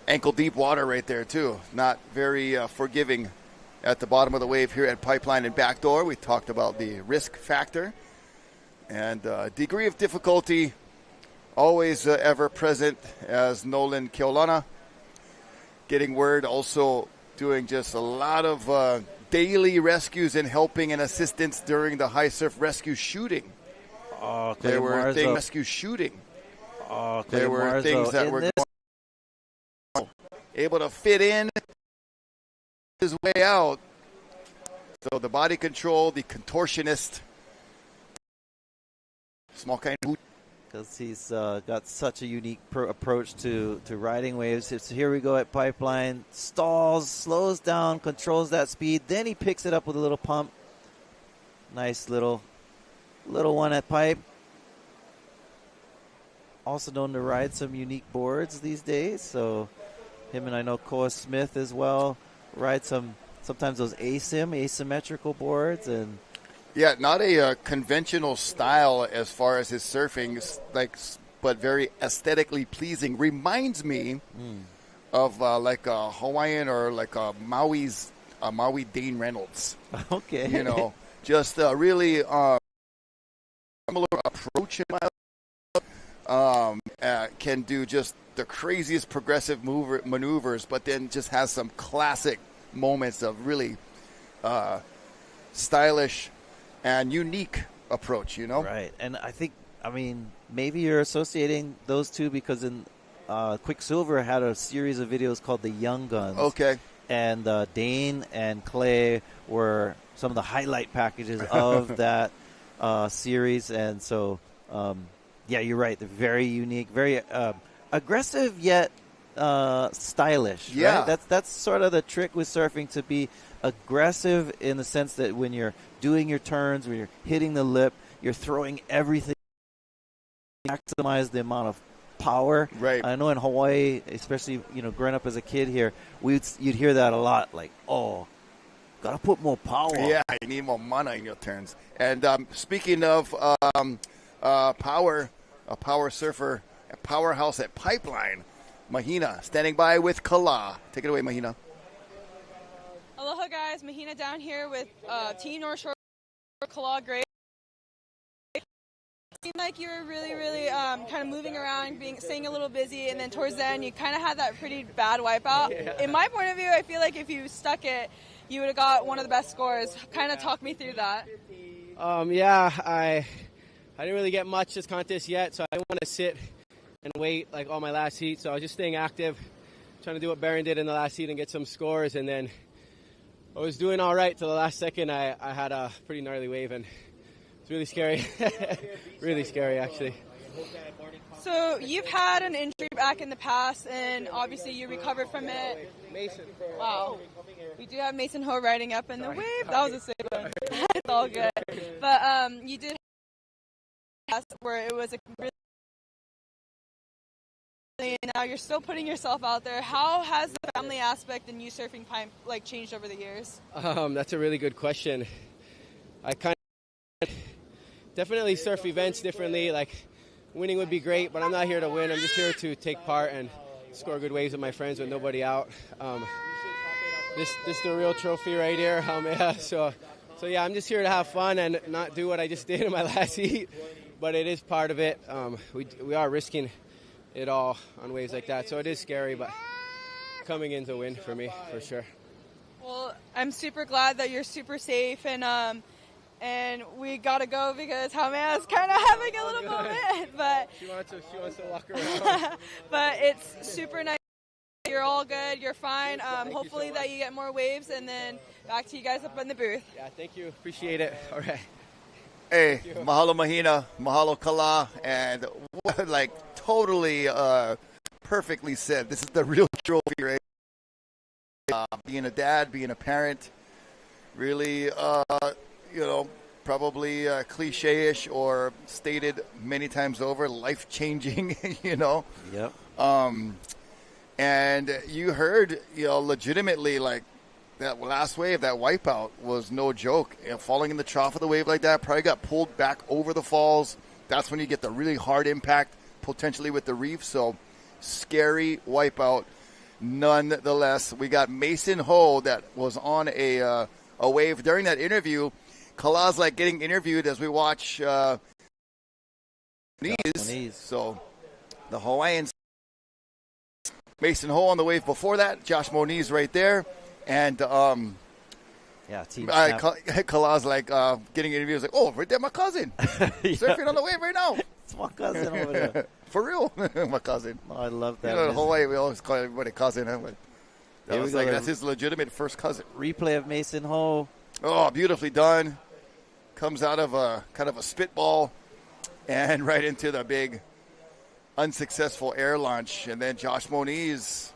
ankle deep water right there too. Not very forgiving at the bottom of the wave here at Pipeline and Backdoor. We talked about the risk factor and degree of difficulty always ever present, as Nolan Keolana getting word, also doing just a lot of daily rescues and helping and assistance during the high surf rescue shooting. There were things rescue shooting. There were things that were able to fit in his way out. So the body control, the contortionist, small kind of boot. Because he's got such a unique approach to riding waves. So here we go at Pipeline. Stalls, slows down, controls that speed. Then he picks it up with a little pump. Nice little one at Pipe. Also known to ride some unique boards these days. So him and I know Koa Smith as well ride sometimes those asymmetrical boards. And yeah, not a conventional style as far as his surfing, but very aesthetically pleasing. Reminds me of like a Hawaiian or like a Maui Dane Reynolds. Okay, you know, just really similar approach in my can do just the craziest progressive maneuvers, but then just has some classic moments of really stylish and unique approach, you know? Right. And I mean, maybe you're associating those two because in Quicksilver had a series of videos called The Young Guns. Okay. And Dane and Clay were some of the highlight packages of that series. And so, yeah, you're right. They're very unique, very aggressive yet stylish. Yeah. Right? That's sort of the trick with surfing, to be aggressive in the sense that when you're doing your turns, when you're hitting the lip, you're throwing everything to maximize the amount of power. Right. I know in Hawaii, especially, growing up as a kid here, you'd hear that a lot, like, oh, gotta put more power. Yeah, you need more mana in your turns. And speaking of power, a power surfer, a powerhouse at Pipeline, Mahina standing by with Kala. Take it away, Mahina. Aloha, guys. Mahina down here with Team North Shore Kala Gray. It seemed like you were really, really kind of moving around, staying a little busy, and then towards the end, you kind of had that pretty bad wipeout. Yeah. In my point of view, I feel like if you stuck it, you would have got one of the best scores. Kind of talk me through that. Yeah, I didn't really get much this contest yet, so I didn't want to sit and wait like all my last heat. So I was just staying active, trying to do what Barron did in the last heat and get some scores. And then I was doing all right till the last second. I had a pretty gnarly wave, and it's really scary. Really scary, actually. So you've had an injury back in the past, and obviously you recovered from it. Mason. Wow. We do have Mason Ho riding up in the wave. That was a sick one. It's all good. But you did have where it was a really, and now you're still putting yourself out there. How has the family aspect in you surfing Pipe changed over the years? That's a really good question. I kind of definitely surf events differently. Like, winning would be great, but I'm not here to win. I'm just here to take part and score good waves with my friends with nobody out. This is the real trophy right here. Yeah, so yeah, I'm just here to have fun and not do what I just did in my last heat, but it is part of it. We are risking it all on waves like that, so it is scary, but coming in to win for me, for sure. Well, I'm super glad that you're super safe, and we gotta go because Haumea's kind of having a little moment, but she wants to walk around. But it's super nice. You're all good. You're fine. Hopefully so that you get more waves, and then back to you guys up in the booth. Yeah, thank you. Appreciate it. All right. Hey, mahalo Mahina, mahalo Kala, and totally perfectly said. This is the real trophy, right? Being a dad, being a parent, really, probably cliche-ish or stated many times over, life-changing, Yep. And you heard, legitimately, like, that last wave, that wipeout was no joke. Falling in the trough of the wave like that, probably got pulled back over the falls. That's when you get the really hard impact, potentially with the reef. So scary wipeout nonetheless. We got Mason Ho that was on a wave during that interview. Kala's like getting interviewed as we watch Moniz. So the Hawaiians, Mason Ho on the wave before that, Josh Moniz right there, and team Kala's like getting interviews like, oh, right there, my cousin, surfing on the wave right now. It's my cousin over there. For real, my cousin. Oh, I love that. You know, in Hawaii, we always call everybody cousin. That's his legitimate first cousin. Replay of Mason Ho. Oh, beautifully done. Comes out of a kind of a spitball and right into the big unsuccessful air launch. And then Josh Moniz.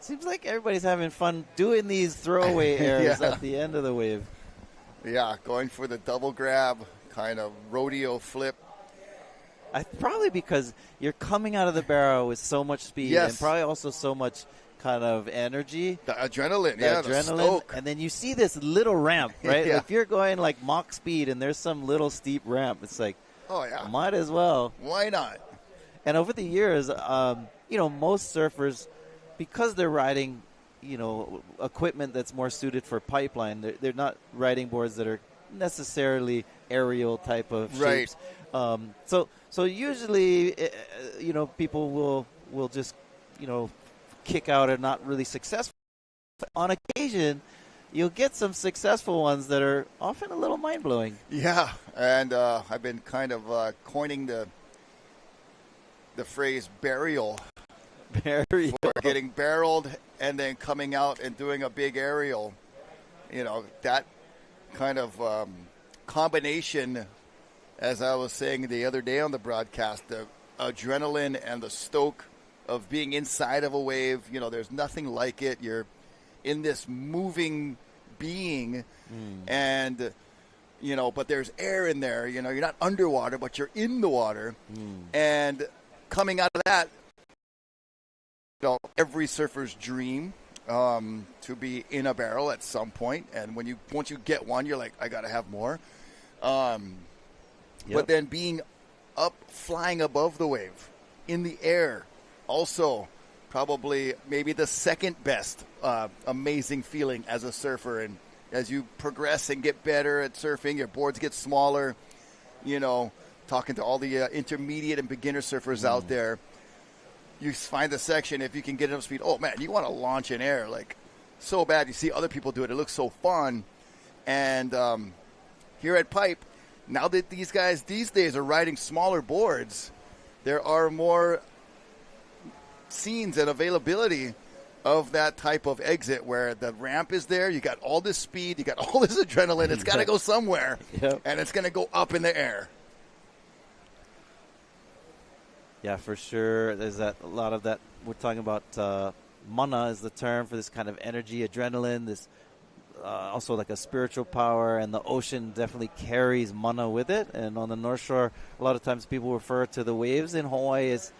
Seems like everybody's having fun doing these throwaway airs at the end of the wave. Yeah, going for the double grab, kind of rodeo flip. Probably because you're coming out of the barrel with so much speed and probably also so much kind of energy. The adrenaline, the stoke. And then you see this little ramp, right? Yeah. If you're going like Mach speed and there's some little steep ramp, it's like, oh yeah, might as well. Why not? And over the years, most surfers, because they're riding, equipment that's more suited for pipeline, they're not riding boards that are necessarily aerial type of shapes. So usually, people will just, kick out and not really successful. On occasion, you'll get some successful ones that are often a little mind-blowing. Yeah, and I've been kind of coining the phrase burial. Burial. For getting barreled and then coming out and doing a big aerial. That kind of combination, as I was saying the other day on the broadcast, the adrenaline and the stoke of being inside of a wave. There's nothing like it. You're in this moving being and, but there's air in there. You're not underwater, but you're in the water. And coming out of that, every surfer's dream to be in a barrel at some point. And once you get one, you're like, I got to have more. But then being up, flying above the wave, in the air, also probably maybe the second best amazing feeling as a surfer. And as you progress and get better at surfing, your boards get smaller, talking to all the intermediate and beginner surfers out there, you find the section, if you can get enough speed, oh man, you want to launch in air like so bad. You see other people do it. It looks so fun. And here at Pipe, now that these guys these days are riding smaller boards, there are more scenes and availability of that type of exit where the ramp is there. You got all this speed, you got all this adrenaline. It's got to go somewhere, and it's going to go up in the air. Yeah, for sure. There's a lot of that. We're talking about mana is the term for this kind of energy, adrenaline, this also like a spiritual power, and the ocean definitely carries mana with it. And on the North Shore, a lot of times people refer to the waves in Hawaii as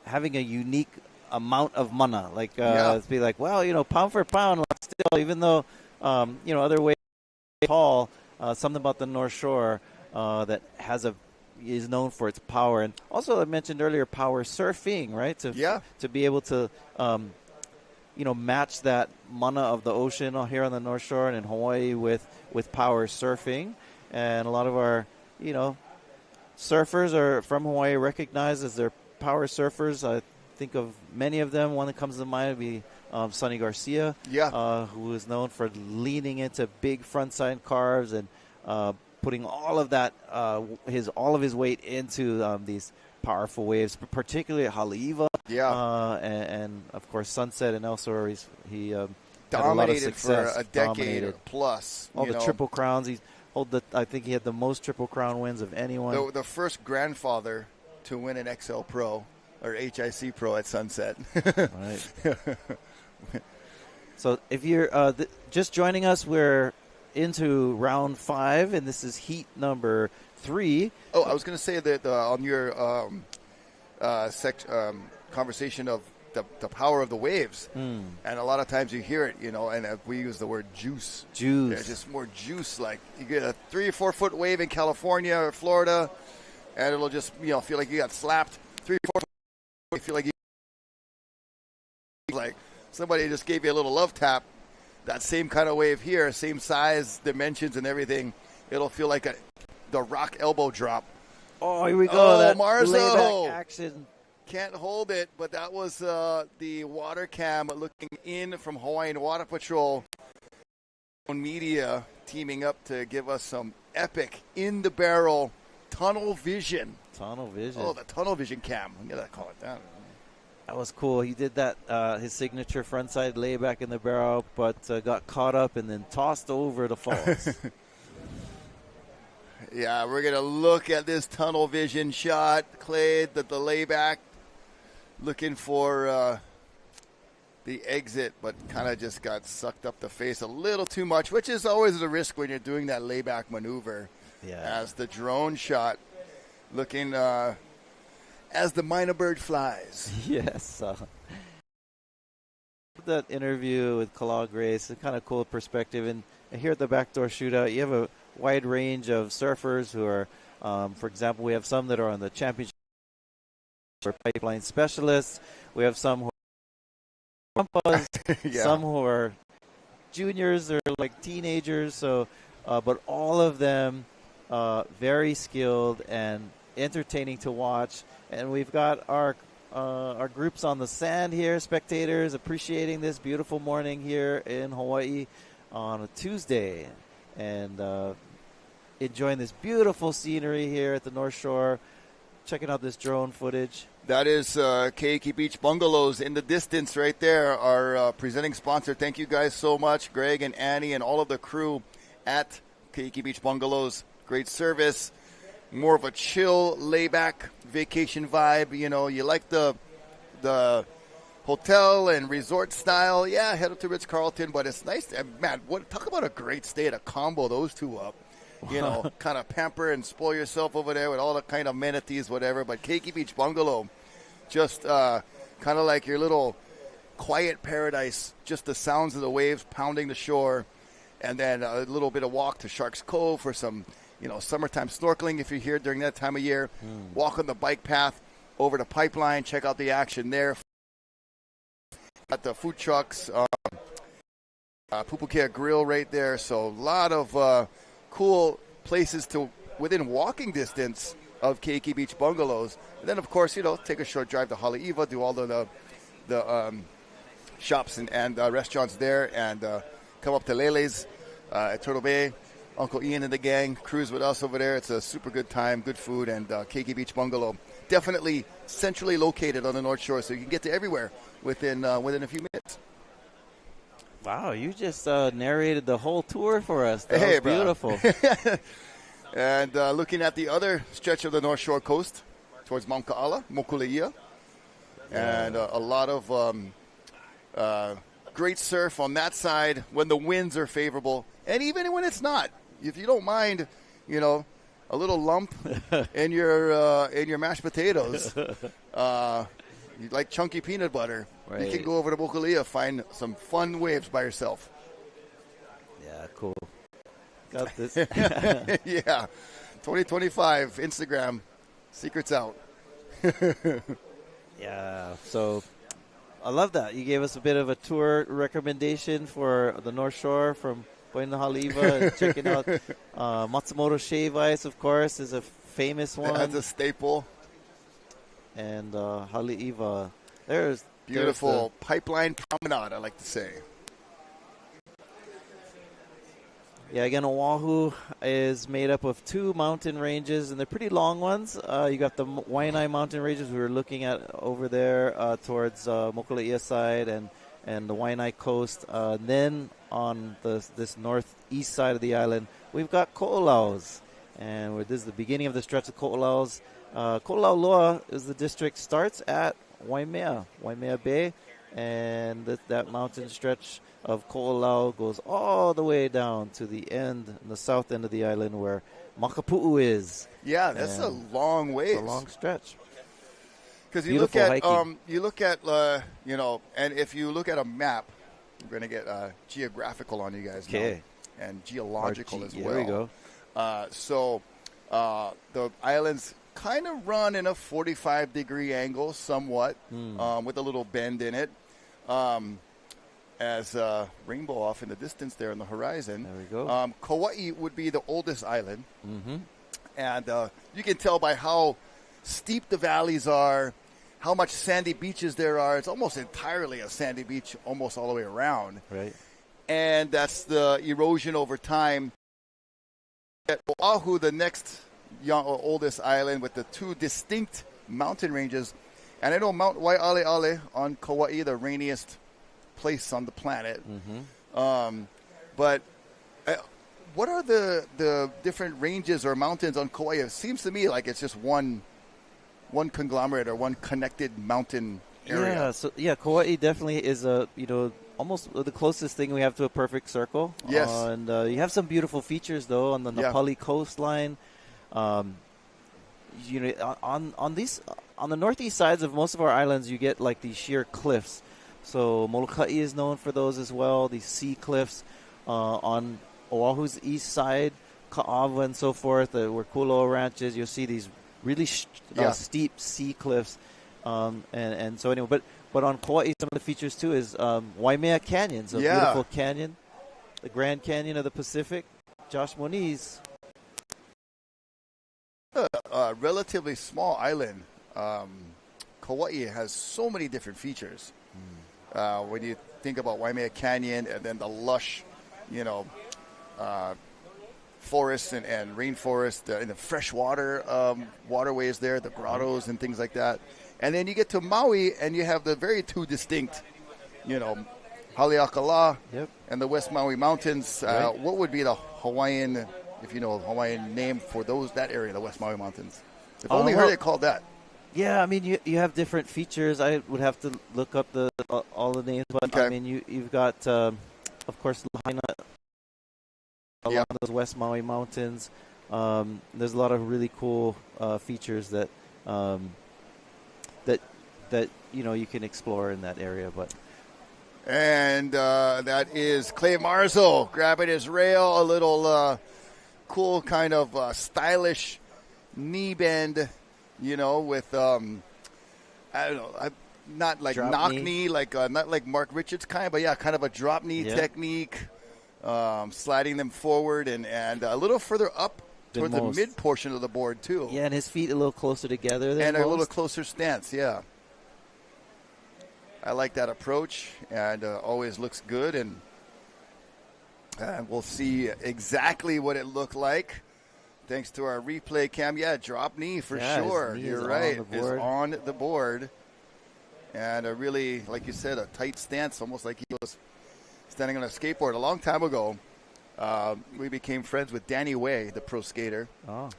having a unique amount of mana. Like, it's be like, well, pound for pound, still, even though, other waves are tall, something about the North Shore that is known for its power. And also, I mentioned earlier, power surfing, right? To be able to, match that mana of the ocean here on the North Shore and in Hawaii with power surfing. And a lot of our, surfers are from Hawaii recognized as their power surfers. I think of many of them. One that comes to mind would be Sonny Garcia, who is known for leaning into big frontside carves and putting all of that, all of his weight into these powerful waves, particularly at Haleiwa. And of course Sunset and elsewhere. He dominated for a decade plus. All the Triple Crowns. I think he had the most Triple Crown wins of anyone. The first grandfather to win an XL Pro or HIC Pro at Sunset. Right. So if you're just joining us, we're into round 5, and this is heat number 3. Oh, I was going to say that on your conversation of the power of the waves, and a lot of times you hear it, and we use the word juice. There's just more juice. Like you get a 3 or 4 foot wave in California or Florida, and it'll just feel like you got slapped. 3 or 4 foot, you feel like you like somebody just gave you a little love tap. That same kind of wave here, same size, dimensions, and everything. It'll feel like the rock elbow drop. Oh, here we go. Oh, that Marzo. layback action. Can't hold it, but that was the water cam looking in from Hawaiian Water Patrol. Media teaming up to give us some epic in-the-barrel tunnel vision. Tunnel vision. Oh, the tunnel vision cam. I'm going to call it that. That was cool. He did that, his signature frontside layback in the barrel, but got caught up and then tossed over the falls. Yeah, we're going to look at this tunnel vision shot. Clay, the layback, looking for the exit, but kind of just got sucked up the face a little too much, which is always a risk when you're doing that layback maneuver. Yeah. As the drone shot, looking as the minor bird flies. Yes. That interview with Kala Grace, a kind of cool perspective. And here at the Backdoor Shootout, you have a wide range of surfers who are, for example, we have some that are on the championship or pipeline specialists. We have some who are Yeah. some who are juniors or like teenagers. So, but all of them very skilled and entertaining to watch. And we've got our groups on the sand here, spectators appreciating this beautiful morning here in Hawaii on a Tuesday, and enjoying this beautiful scenery here at the North Shore, checking out this drone footage. That is Keiki Beach Bungalows in the distance right there, our presenting sponsor. Thank you guys so much, Greg and Annie and all of the crew at Keiki Beach Bungalows. Great service. More of a chill, layback vacation vibe. You know, you like the hotel and resort style. Yeah, head up to Ritz-Carlton, but it's nice. Man, talk about a great stay to combo those two up. You know, kind of pamper and spoil yourself over there with all the kind of amenities, whatever. But Keiki Beach Bungalow, just kind of like your little quiet paradise, just the sounds of the waves pounding the shore, and then a little bit of walk to Sharks Cove for some, you know, summertime snorkeling if you're here during that time of year. Walk on the bike path over to Pipeline, check out the action there. Got the food trucks, Pupukea Grill right there. So a lot of cool places to within walking distance of Keiki Beach Bungalows. And then, of course, you know, take a short drive to Haleiwa, do all the shops and restaurants there, and come up to Lele's at Turtle Bay. Uncle Ian and the gang cruise with us over there. It's a super good time, good food, and Keiki Beach Bungalow. Definitely centrally located on the North Shore, so you can get to everywhere within a few minutes. Wow, you just narrated the whole tour for us. That Hey, was bro. beautiful. And looking at the other stretch of the North Shore coast towards Mount Ka'ala, Mokuleia, and a lot of great surf on that side when the winds are favorable, and even when it's not. If you don't mind, you know, a little lump in your mashed potatoes, you like chunky peanut butter, you Right. can go over to Mokuleia, find some fun waves by yourself. Yeah, cool. Got this. Yeah, 2025 Instagram secrets out. Yeah, so I love that. You gave us a bit of a tour recommendation for the North Shore from going to Haleiwa and checking out Matsumoto Shave Ice, of course, is a famous one. That's a staple. And Haleiwa. There's Beautiful pipeline promenade, I like to say. Yeah, again, Oahu is made up of two mountain ranges, and they're pretty long ones. You got the Waianae mountain ranges we were looking at over there towards Mokuleia side and the Waianae coast. Then on this northeast side of the island, we've got Ko'olaus. And this is the beginning of the stretch of Ko'olaus. Ko'olauloa is the district, starts at Waimea Bay, and that mountain stretch of Ko'olau goes all the way down to the end, the south end of the island where Makapu'u is. Yeah, that's a long ways. It's a long stretch. Because you look at, hiking. you know, and if you look at a map, we're going to get geographical on you guys now, and geological as well. There we go. So the islands kind of run in a 45-degree angle somewhat, with a little bend in it. as rainbow off in the distance there on the horizon. There we go. Kauai would be the oldest island. Mm-hmm. And you can tell by how steep the valleys are, how much sandy beaches there are. It's almost entirely a sandy beach almost all the way around. Right. And that's the erosion over time. At Oahu, the next oldest island with the two distinct mountain ranges. And I know Mount Waialeale on Kauai, the rainiest place on the planet. Mm-hmm. But what are the different ranges or mountains on Kauai? It seems to me like it's just one conglomerate or one connected mountain area. Yeah, Kauai definitely is almost the closest thing we have to a perfect circle. Yes. And you have some beautiful features though on the Napali coastline. On the northeast sides of most of our islands, you get like these sheer cliffs. So Molokai is known for those as well. These sea cliffs on Oahu's east side, Ka'awa and so forth, where Kuloa Ranch is. You'll see these really steep sea cliffs, and so anyway. But on Kauai, some of the features too is Waimea Canyon, so beautiful canyon, the Grand Canyon of the Pacific. Josh Moniz. A relatively small island. Kauai has so many different features. When you think about Waimea Canyon and then the lush, forests and rainforest, and the freshwater waterways there, the grottos and things like that. And then you get to Maui and you have the very two distinct, Haleakala and the West Maui Mountains. Right. What would be the Hawaiian, if you know, Hawaiian name for that area, the West Maui Mountains? I've only heard it called that. Yeah, I mean, you have different features. I would have to look up all the names, but okay. I mean, you've got, of course, Lahaina along those West Maui Mountains. There's a lot of really cool features that you can explore in that area. And that is Clay Marzo grabbing his rail, a little cool kind of stylish knee bend. With I don't know, not like drop knock knee, like not like Mark Richards kind, but kind of a drop knee technique, sliding them forward and a little further up towards the mid portion of the board too. Yeah, and his feet a little closer together than a little closer stance. Yeah, I like that approach, and always looks good, and we'll see exactly what it looked like. Thanks to our replay cam. Yeah, drop knee for sure. You're right. Is on the board. And a really, like you said, a tight stance, almost like he was standing on a skateboard. A long time ago, we became friends with Danny Way, the pro skater. Oh.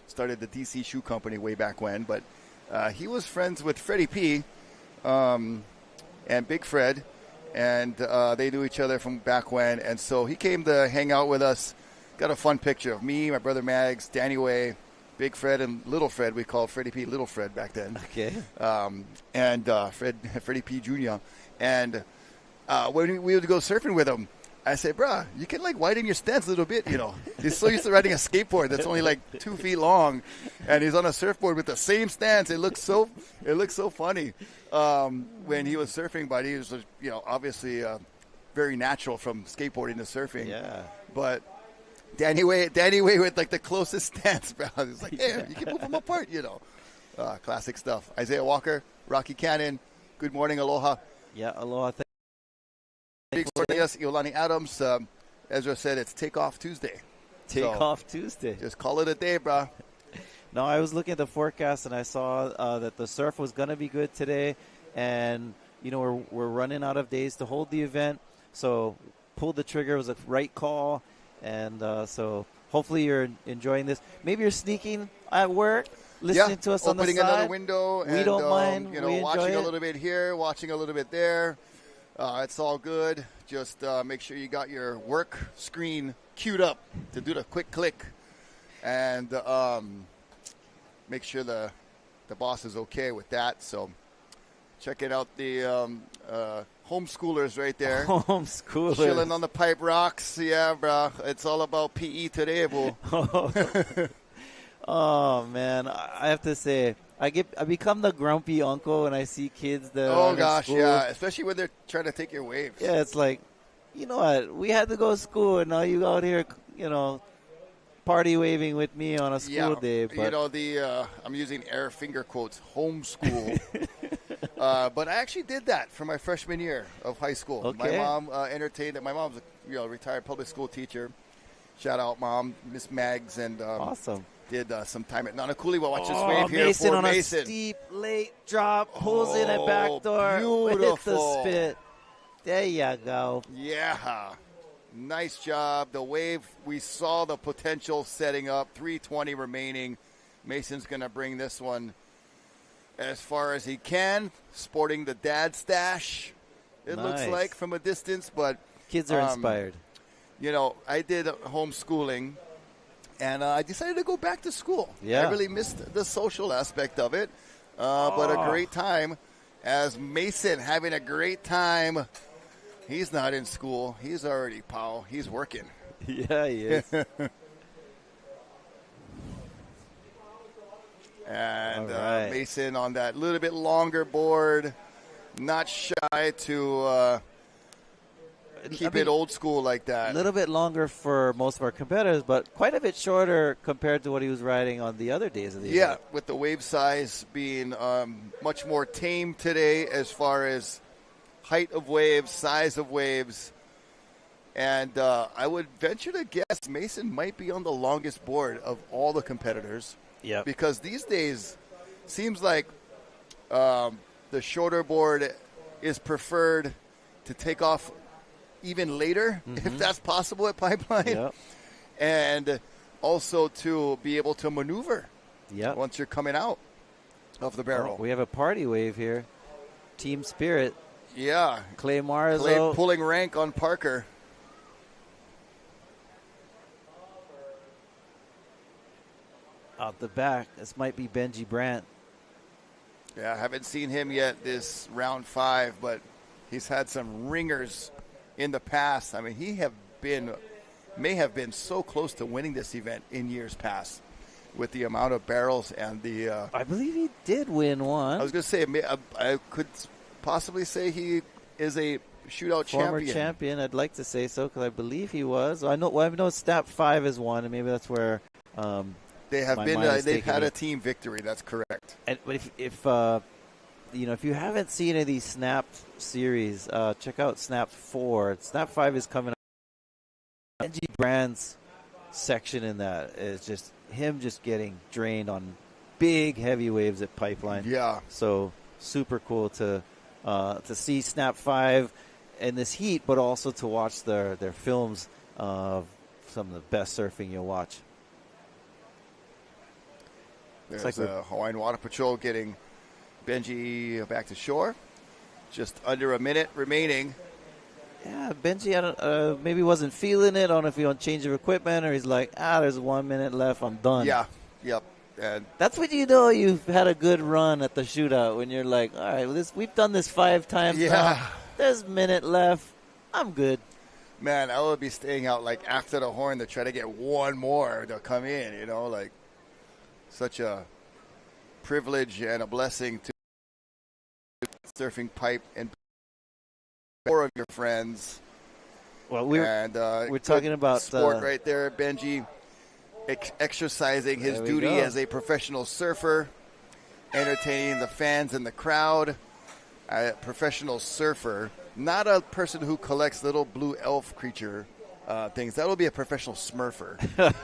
Started the DC Shoe Company way back when. But he was friends with Freddie P. And Big Fred. And they knew each other from back when. And so he came to hang out with us. Got a fun picture of me, my brother Mags, Danny Way, Big Fred, and Little Fred. We called Freddie P. Little Fred back then. Okay. And Freddie P. Jr. And when we would go surfing with him, I said, bruh, you can widen your stance a little bit, He's so used to riding a skateboard that's only 2 feet long, and he's on a surfboard with the same stance. It looks so funny when he was surfing, but he was, obviously very natural from skateboarding to surfing. Yeah. But Danny Way with the closest stance, bro. It's like, hey, you can move them apart, Classic stuff. Isaiah Walker, Rocky Cannon. Good morning, aloha. Yeah, aloha. Big joining us, Iolani Adams. Ezra said it's Takeoff Tuesday. Takeoff Tuesday. Just call it a day, bro. No, I was looking at the forecast and I saw that the surf was going to be good today, and we're running out of days to hold the event, so pulled the trigger. It was a right call. And so hopefully you're enjoying this. Maybe you're sneaking at work, listening to us on the side. Opening another window. We don't mind. We watching a little bit here, watching a little bit there. It's all good. Just make sure you got your work screen queued up to do the quick click. And make sure the boss is okay with that. So checking out the homeschoolers right there. Homeschoolers. Chilling on the pipe rocks. Yeah, bro. It's all about PE today, bro. Oh, man. I have to say, I become the grumpy uncle when I see kids that Oh are in gosh, school. yeah, especially when they're trying to take your waves. Yeah, it's like, you know what? We had to go to school, and now you out here, party waving with me on a school day. But you know, I'm using air finger quotes, homeschool. But I actually did that for my freshman year of high school. Okay. My mom entertained it. My mom's a retired public school teacher. Shout out, Mom, Miss Mags, and awesome. Did some time at Nanakuli. Well, watch this wave here Mason for on Mason. A steep late drop, pulls in at backdoor, hit beautiful. the spit. There you go. Yeah, nice job. The wave, we saw the potential setting up. 320 remaining. Mason's going to bring this one as far as he can, sporting the dad stash, it looks like from a distance. But kids are inspired. You know, I did homeschooling, and I decided to go back to school. Yeah. I really missed the social aspect of it, but a great time. As Mason having a great time. He's not in school. He's already, Powell. He's working. Yeah, he is. And right. Mason on that little bit longer board, not shy to keep it old school like that. A little bit longer for most of our competitors, but quite a bit shorter compared to what he was riding on the other days of the event. With the wave size being much more tame today as far as height of waves, size of waves. And I would venture to guess Mason might be on the longest board of all the competitors. Yeah. Because these days, seems like the shorter board is preferred to take off even later, if that's possible at Pipeline. Yep. And also to be able to maneuver once you're coming out of the barrel. We have a party wave here. Team Spirit. Yeah. Clay Marzo. Clay pulling rank on Parker. Out the back. This might be Benji Brandt. Yeah, I haven't seen him yet this round 5, but he's had some ringers in the past. I mean, may have been so close to winning this event in years past with the amount of barrels and the... I believe he did win one. I was going to say, I could possibly say he is a shootout Former champion. I'd like to say so because I believe he was. I know Snap 5 is one, and maybe that's where... they have been. They've had a team victory. That's correct. And but if you haven't seen any of these Snap series, check out Snap 4. Snap 5 is coming up. Benji Brand's section in that is just him just getting drained on big heavy waves at Pipeline. Yeah. So super cool to see Snap 5 in this heat, but also to watch their films of some of the best surfing you'll watch. There's Hawaiian Water Patrol getting Benji back to shore. Just under a minute remaining. Yeah, Benji, maybe wasn't feeling it. I don't know if he want change of equipment or he's like, there's 1 minute left. I'm done. Yeah, yep. And that's when you know you've had a good run at the shootout when you're like, all right, we've done this 5 times now. There's a minute left. I'm good. Man, I would be staying out like after the horn to try to get one more to come in, like such a privilege and a blessing to surfing pipe and 4 of your friends. Well, we're talking about sport right there. Benji exercising his duty as a professional surfer, entertaining the fans and the crowd. A professional surfer, not a person who collects little blue elf creature things. That'll be a professional smurfer.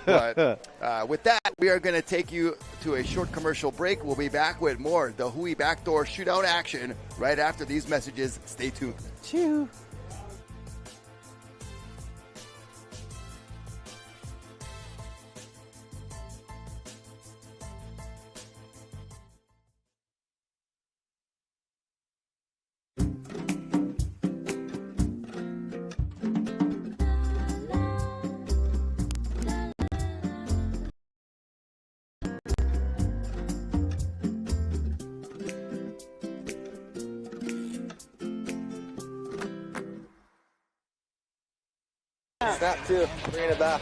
But with that, we are going to take you to a short commercial break. We'll be back with more the Hui BackDoor Shootout action right after these messages. Stay tuned. Chew. Snap 2, bringing it back.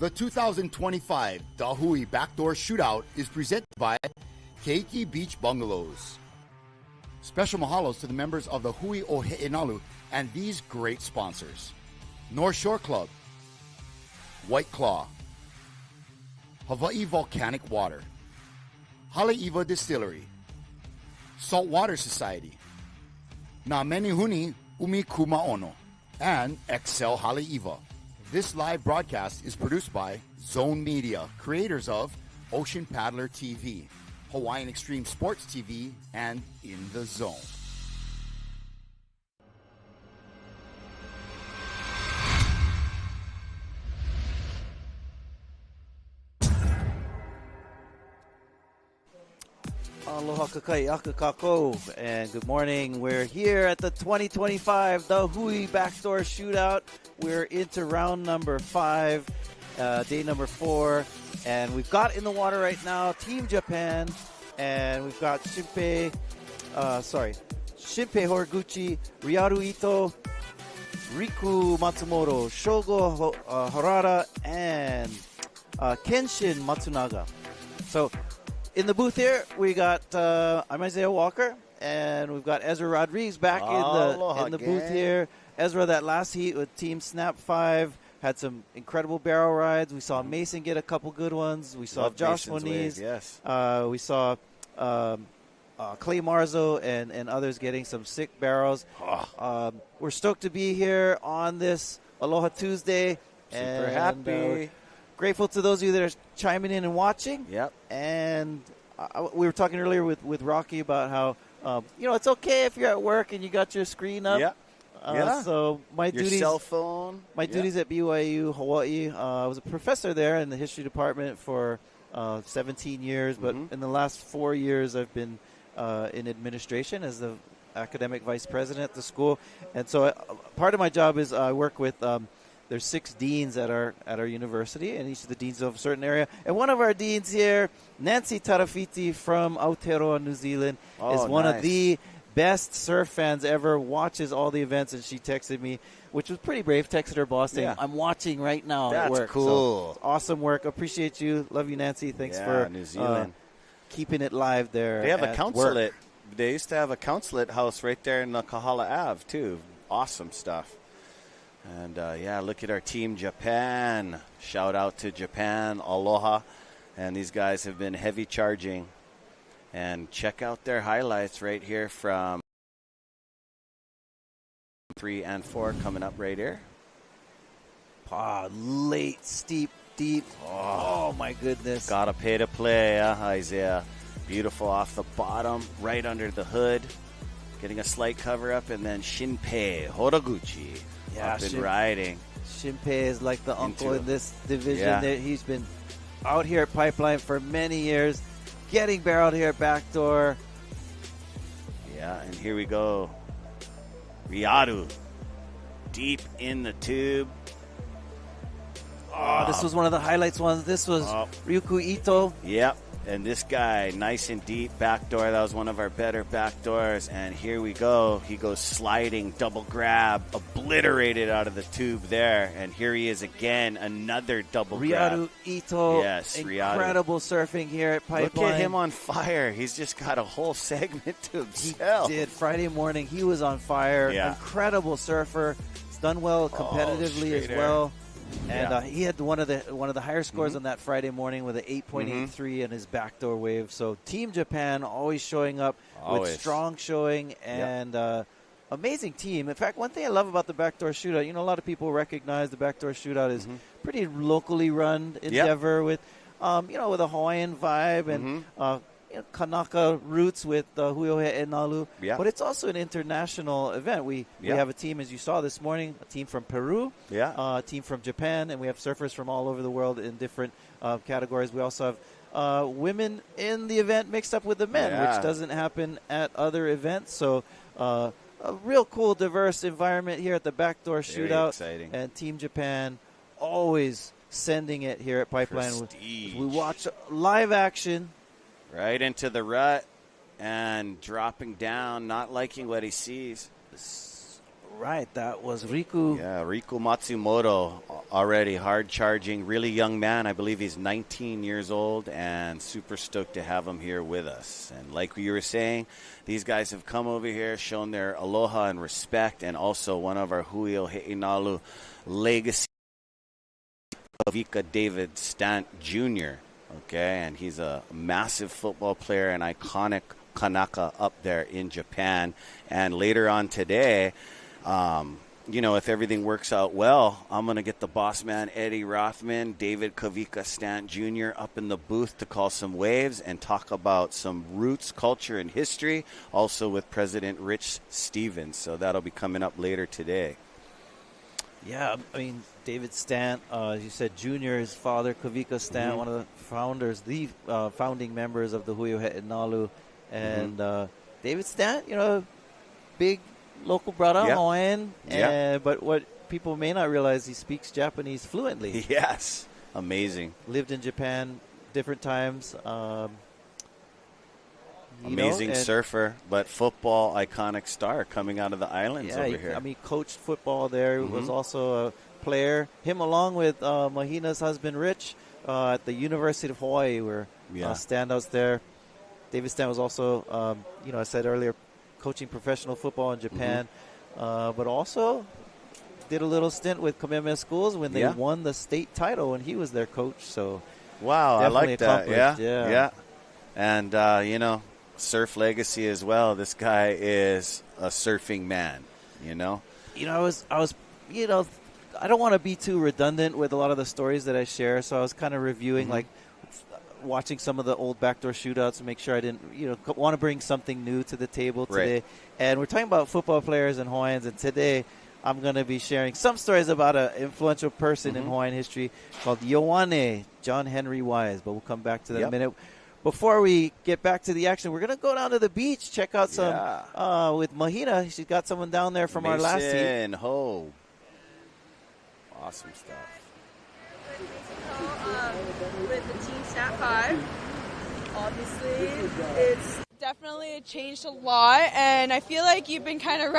The 2025 Hui BackDoor Shootout is presented by Keiki Beach Bungalows. Special mahalos to the members of the Hui o He'enalu and these great sponsors: North Shore Club, White Claw, Hawaii Volcanic Water, Haleiwa Distillery, Saltwater Society, Na Menehuni Umi Kumaono, and Excel Haleiwa. This live broadcast is produced by Zone Media, creators of Ocean Paddler TV, Hawaiian Extreme Sports TV, and In the Zone. Aloha kakai akakako, and good morning. We're here at the 2025 the Hui BackDoor Shootout. We're into round number 5, day number 4, and we've got in the water right now Team Japan, and we've got Shinpei Horiguchi, Ryaru Ito, Riku Matsumoto, Shogo Harada, and Kenshin Matsunaga. So in the booth here, we got I'm Isaiah Walker, and we've got Ezra Rodriguez back in the booth here. Ezra, that last heat with Team Snap 5 had some incredible barrel rides. We saw Mason get a couple good ones. We saw Josh Moniz. Yes. We saw Clay Marzo and others getting some sick barrels. We're stoked to be here on this Aloha Tuesday. Super happy. Grateful to those of you that are chiming in and watching. Yep. And we were talking earlier with Rocky about how, it's okay if you're at work and you got your screen up. Yep. So my your duties, cell phone. My duties at BYU Hawaii. I was a professor there in the history department for 17 years, but in the last 4 years I've been in administration as the academic vice president at the school. And so part of my job is I work with there's 6 deans at our university, and each of the deans of a certain area. And one of our deans here, Nancy Tarafiti from Aotearoa, New Zealand, is one of the best surf fans ever, watches all the events, and she texted me, which was pretty brave, texted her boss saying, I'm watching right now at work. That's cool. So, awesome work. Appreciate you. Love you, Nancy. Thanks for New Zealand. Keeping it live there. They have a consulate. Work. They used to have a consulate house right there in the Kahala Ave, too. Awesome stuff. And, look at our Team Japan. Shout out to Japan. Aloha. And these guys have been heavy charging. And check out their highlights right here from 3 and 4 coming up right here. Late, steep, deep. Oh, my goodness. Gotta pay to play, Isaiah. Beautiful off the bottom, right under the hood. Getting a slight cover up, and then Shinpei Horiguchi up and riding. Shinpei is like the uncle in this division. He's been out here at Pipeline for many years, getting barreled here at BackDoor. Yeah, and here we go. Ryaru, deep in the tube. This was one of the highlights ones. This was Ryuku Ito. Yep. And this guy, nice and deep backdoor. That was one of our better backdoors. And here we go. He goes sliding, double grab, obliterated out of the tube there. And here he is again, another double grab. Ryaru Ito. Yes, incredible surfing here at Pipeline. Look at him on fire. He's just got a whole segment to himself. He did. Friday morning, he was on fire. Yeah. Incredible surfer. He's done well competitively as well. And he had one of the higher scores on that Friday morning with an 8.83 in his backdoor wave. So Team Japan always showing up with strong showing and amazing team. In fact, one thing I love about the BackDoor Shootout, a lot of people recognize the BackDoor Shootout is pretty locally run endeavor with, with a Hawaiian vibe and Kanaka roots with Huiohe and Nalu. Yeah. But it's also an international event. We have a team, as you saw this morning, a team from Peru, a team from Japan, and we have surfers from all over the world in different categories. We also have women in the event mixed up with the men, which doesn't happen at other events. So a real cool, diverse environment here at the BackDoor Shootout. Very exciting. And Team Japan always sending it here at Pipeline. Prestige. We watch live action. Right into the rut and dropping down, not liking what he sees. right. That was Riku. Yeah, Riku Matsumoto, already hard-charging, really young man. I believe he's 19 years old, and super stoked to have him here with us. And like you were saying, these guys have come over here, shown their aloha and respect, and also one of our Hui He'inalu legacy, Kavika David Stant Jr., okay? And he's a massive football player, an iconic Kanaka up there in Japan. And later on today, if everything works out well, I'm going to get the boss man, Eddie Rothman, David Kavika Stant Jr. up in the booth to call some waves and talk about some roots, culture, and history, also with President Rich Stevens. So that'll be coming up later today. Yeah, I mean, David Stant, as you said, Junior, his father, Kavika Stant, one of the founders, the founding members of the Hui He'inalu. And David Stant, big local brother, Hawaiian. But what people may not realize, he speaks Japanese fluently. Yes, amazing. Lived in Japan different times. Amazing surfer, but football iconic star coming out of the islands over here. I mean, coached football there. Was also a player. Him along with Mahina's husband, Rich, at the University of Hawaii, were standouts there. David Stant was also, I said earlier, coaching professional football in Japan, but also did a little stint with Kamehameha Schools when they won the state title when he was their coach. So, wow, I like that. Yeah. And, surf legacy as well. This guy is a surfing man, I was, I don't want to be too redundant with a lot of the stories that I share, so I was kind of reviewing, watching some of the old backdoor shootouts to make sure I didn't, want to bring something new to the table today. Right. And we're talking about football players and Hawaiians, and today I'm going to be sharing some stories about an influential person in Hawaiian history called Ioane, John Henry Wise, but we'll come back to that in a minute. Before we get back to the action, we're going to go down to the beach, check out some with Mahina. She's got someone down there from our last team. Ho. Awesome stuff. With the Team Stat 5, obviously, it's definitely changed a lot, and I feel like you've been kind of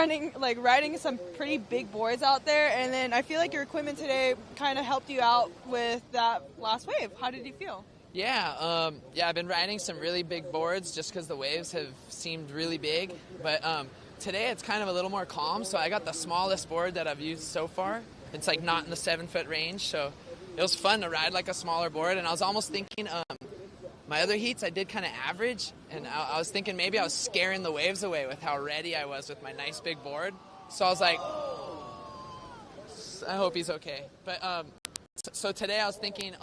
riding some pretty big boards out there, and then I feel like your equipment today kind of helped you out with that last wave. How did you feel? Yeah, I've been riding some really big boards just because the waves have seemed really big, but today it's kind of a little more calm, so I got the smallest board that I've used so far. It's not in the 7-foot range, so it was fun to ride like a smaller board, and I was almost thinking my other heats I did kind of average, and I was thinking maybe I was scaring the waves away with how ready I was with my nice big board. So I was like, I hope he's okay. But so today I was thinking,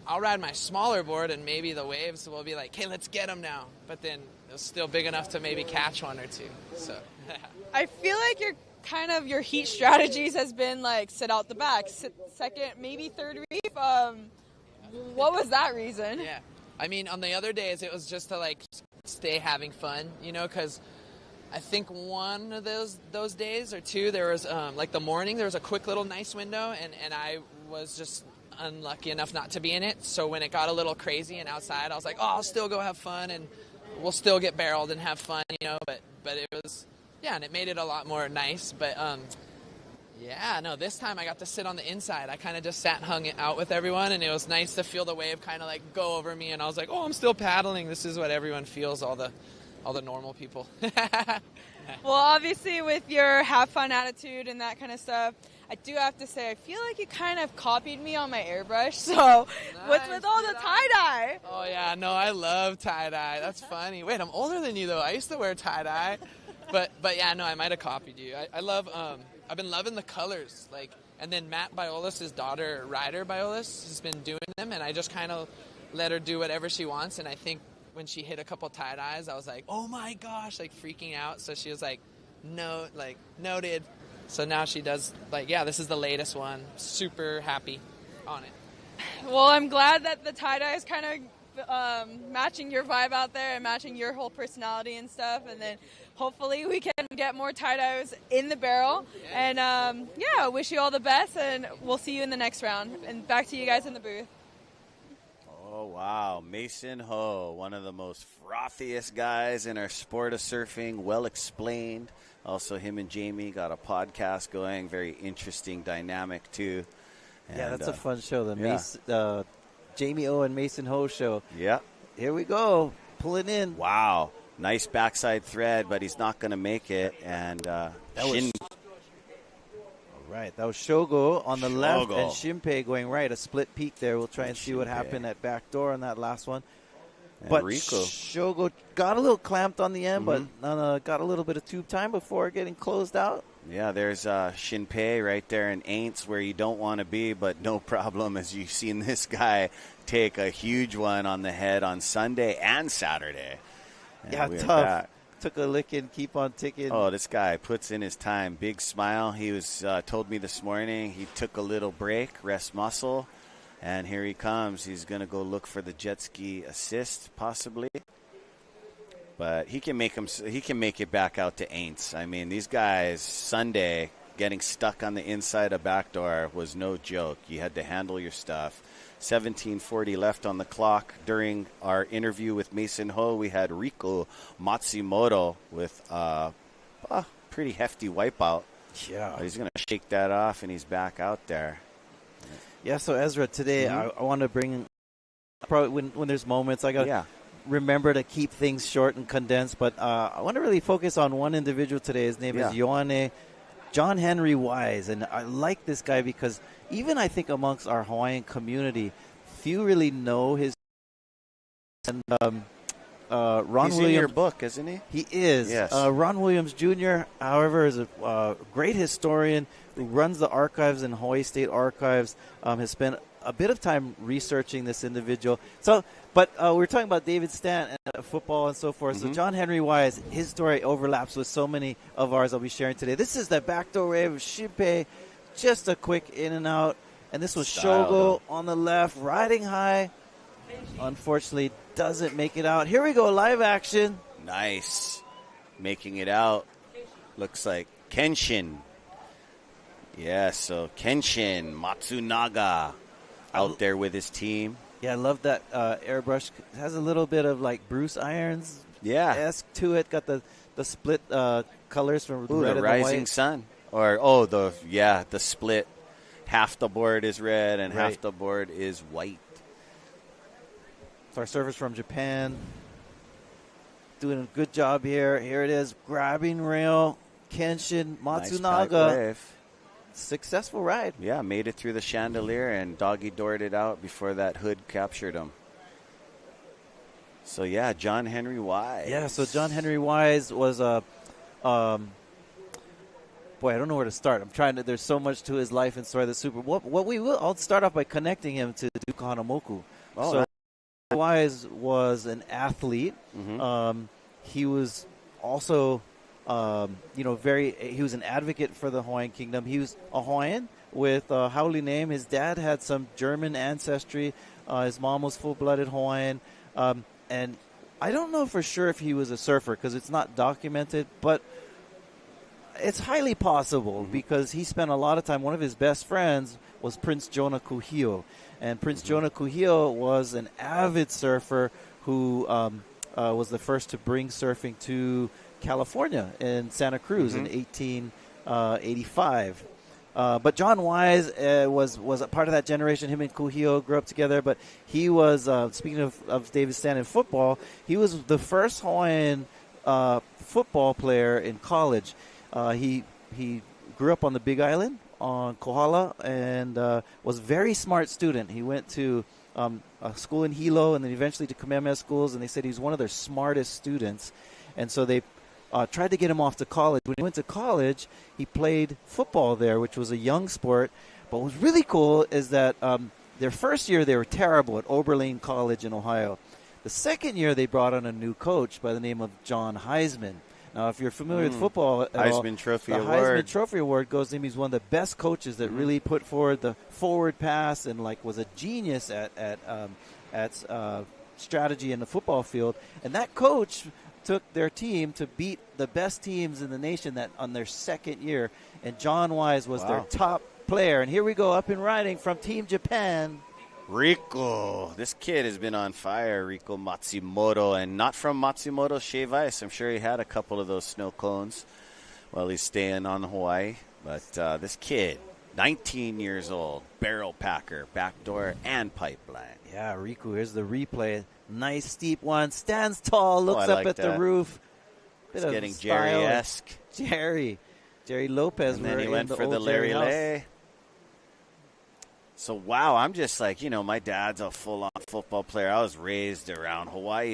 I'll ride my smaller board, and maybe the waves will be like, hey, let's get them now. But then it was still big enough to maybe catch one or two. So I feel like your heat strategies has been sit out the back, second, maybe third reef. What was that reason? Yeah, I mean, on the other days it was just to stay having fun, because I think one of those days or two there was the morning there was a quick little nice window, and I was just unlucky enough not to be in it. So when it got a little crazy and outside, I was like, I'll still go have fun, and we'll still get barreled and have fun, But it was. Yeah, and it made it a lot more nice, but this time I got to sit on the inside. I kind of just sat and hung it out with everyone, and it was nice to feel the wave kind of go over me, and I was like, I'm still paddling. This is what everyone feels, all the normal people. Well, obviously with your have fun attitude and that kind of stuff, I do have to say I feel like you kind of copied me on my airbrush. So what's with all the tie-dye? Oh yeah, no, I love tie-dye. That's funny. Wait, I'm older than you though. I used to wear tie-dye. But yeah, no, I might have copied you. I love, I've been loving the colors, and then Matt Biolis, his daughter, Ryder Biolis, has been doing them, and I just kind of let her do whatever she wants, and I think when she hit a couple tie-dyes, I was like, oh my gosh, freaking out, so she was like, no, noted. So now she does, this is the latest one, super happy on it. Well, I'm glad that the tie-dye is kind of matching your vibe out there and matching your whole personality and stuff, and then hopefully we can get more tie-dyes in the barrel. And wish you all the best, and we'll see you in the next round. And back to you guys in the booth. Oh, wow. Mason Ho, one of the most frothiest guys in our sport of surfing, well explained. Also, him and Jamie got a podcast going. Very interesting dynamic, too. And, yeah, that's a fun show. Jamie O and Mason Ho show. Yeah. Here we go. Pulling in. Wow. Nice backside thread, but he's not going to make it. And that was Shogo on the left and Shinpei going right. A split peak there. We'll try and see what happened at backdoor on that last one. And but Rico. Shogo got a little clamped on the end, but got a little bit of tube time before getting closed out. Yeah, there's Shinpei right there in Aints where you don't want to be, but no problem as you've seen this guy take a huge one on the head on Sunday and Saturday. And yeah, tough. Took a lick and keep on ticking. Oh, this guy puts in his time. Big smile. He was told me this morning he took a little break, rest muscle, and here he comes. He's going to go look for the jet ski assist possibly. But he can make it back out to Aints. I mean, these guys Sunday getting stuck on the inside of backdoor was no joke. You had to handle your stuff. 17:40 left on the clock. During our interview with Mason Ho, we had Rico Matsumoto with a pretty hefty wipeout. Yeah. He's going to shake that off, and he's back out there. Yeah, so Ezra, today I want to bring, probably when there's moments, I got to remember to keep things short and condensed, but I want to really focus on one individual today. His name is Ioane John Henry Wise, and I like this guy because even I think amongst our Hawaiian community, few really know his. And Ron He's Williams, in your book, isn't he? He is. Yes. Ron Williams Jr., however, is a great historian who runs the archives in Hawaii State Archives. Has spent a bit of time researching this individual. So, but we're talking about David Stant and football and so forth. So John Henry Wise, his story overlaps with so many of ours I'll be sharing today. This is the backdoor wave of Shinpei. Just a quick in and out. And this was Shogo on the left, riding high. Unfortunately, doesn't make it out. Here we go, live action. Nice. Making it out. Looks like Kenshin. Yeah, so Kenshin Matsunaga out there with his team. Yeah, I love that airbrush. It has a little bit of like Bruce Irons-esque to it. Got the split colors from Ooh, red the and rising white. sun. Or, the split. Half the board is red and half the board is white. So our surfers from Japan doing a good job here. Here it is, grabbing rail. Kenshin Matsunaga. Nice wave. Successful ride. Yeah, made it through the chandelier and doggy-doored it out before that hood captured him. So, yeah, John Henry Wise. Yeah, so John Henry Wise was a boy, I don't know where to start. I'm trying to. There's so much to his life and story. The super. What we will. I'll start off by connecting him to Duke Hanamoku. Oh, so Wise was an athlete. He was also, he was an advocate for the Hawaiian Kingdom. He was a Hawaiian with a haole name. His dad had some German ancestry. His mom was full-blooded Hawaiian, and I don't know for sure if he was a surfer because it's not documented, but it's highly possible because he spent a lot of time. One of his best friends was Prince Jonah Kuhio. And Prince Jonah Kuhio was an avid surfer who was the first to bring surfing to California in Santa Cruz in 1885. But John Wise was a part of that generation. Him and Kuhio grew up together. But he was, speaking of David Stant in football, he was the first Hawaiian football player in college. He grew up on the Big Island on Kohala and was a very smart student. He went to a school in Hilo and then eventually to Kamehameha schools, and they said he was one of their smartest students. And so they tried to get him off to college. When he went to college, he played football there, which was a young sport. But what was really cool is that their first year they were terrible at Oberlin College in Ohio. The second year they brought on a new coach by the name of John Heisman. Now, if you're familiar with football, Heisman Trophy the Award. Heisman Trophy Award goes to him. He's one of the best coaches that really put forward the forward pass and was a genius at strategy in the football field. And that coach took their team to beat the best teams in the nation on their second year. And John Wise was their top player. And here we go, up and riding from Team Japan. Rico. This kid has been on fire, Rico Matsumoto, and not from Matsumoto Shave Ice. I'm sure he had a couple of those snow cones while he's staying on Hawaii. But this kid, 19 years old, barrel packer, backdoor, and pipeline. Yeah, Riku, here's the replay. Nice steep one. Stands tall, looks up at the roof. It's getting Jerry-esque. Jerry Lopez. And then he went for the Larry Lay. So, wow, I'm just like, my dad's a full-on football player. I was raised around Hawaii's